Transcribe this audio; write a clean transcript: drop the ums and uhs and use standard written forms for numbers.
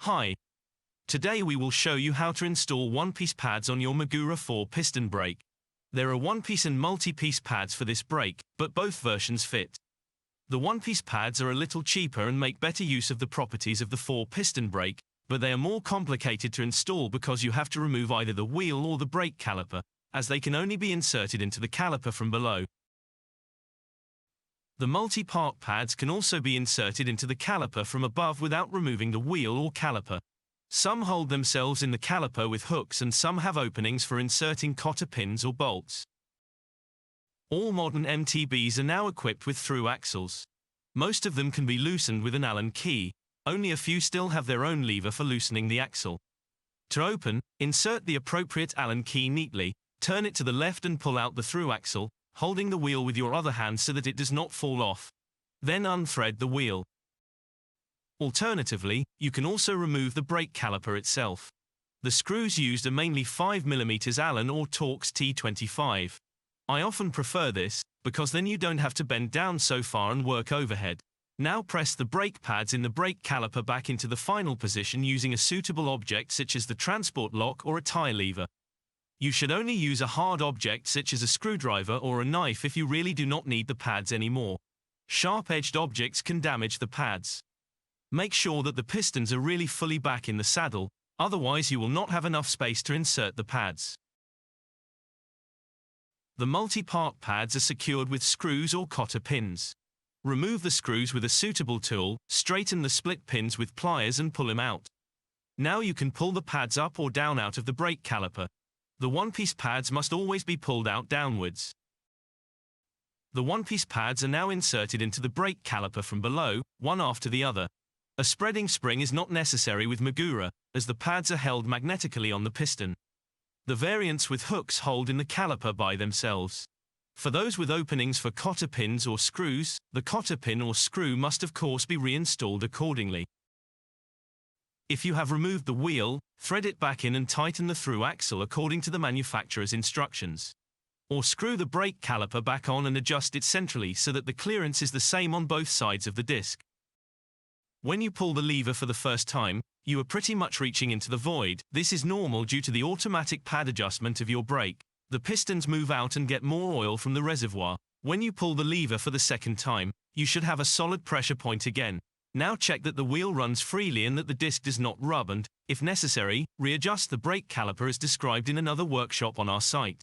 Hi. Today we will show you how to install one-piece pads on your Magura 4-piston brake. There are one-piece and multi-piece pads for this brake, but both versions fit. The one-piece pads are a little cheaper and make better use of the properties of the 4-piston brake, but they are more complicated to install because you have to remove either the wheel or the brake caliper, as they can only be inserted into the caliper from below. The multi-part pads can also be inserted into the caliper from above without removing the wheel or caliper. Some hold themselves in the caliper with hooks and some have openings for inserting cotter pins or bolts. All modern MTBs are now equipped with through axles. Most of them can be loosened with an Allen key, only a few still have their own lever for loosening the axle. To open, insert the appropriate Allen key neatly, turn it to the left and pull out the through axle, holding the wheel with your other hand so that it does not fall off. Then unthread the wheel. Alternatively, you can also remove the brake caliper itself. The screws used are mainly 5mm Allen or Torx T25. I often prefer this, because then you don't have to bend down so far and work overhead. Now press the brake pads in the brake caliper back into the final position using a suitable object such as the transport lock or a tie lever. You should only use a hard object such as a screwdriver or a knife if you really do not need the pads anymore. Sharp-edged objects can damage the pads. Make sure that the pistons are really fully back in the saddle, otherwise you will not have enough space to insert the pads. The multi-part pads are secured with screws or cotter pins. Remove the screws with a suitable tool, straighten the split pins with pliers and pull them out. Now you can pull the pads up or down out of the brake caliper. The one-piece pads must always be pulled out downwards. The one-piece pads are now inserted into the brake caliper from below, one after the other. A spreading spring is not necessary with Magura, as the pads are held magnetically on the piston. The variants with hooks hold in the caliper by themselves. For those with openings for cotter pins or screws, the cotter pin or screw must of course be reinstalled accordingly. If you have removed the wheel, thread it back in and tighten the through axle according to the manufacturer's instructions. Or screw the brake caliper back on and adjust it centrally so that the clearance is the same on both sides of the disc. When you pull the lever for the first time, you are pretty much reaching into the void. This is normal due to the automatic pad adjustment of your brake. The pistons move out and get more oil from the reservoir. When you pull the lever for the second time, you should have a solid pressure point again. Now check that the wheel runs freely and that the disc does not rub and, if necessary, readjust the brake caliper as described in another workshop on our site.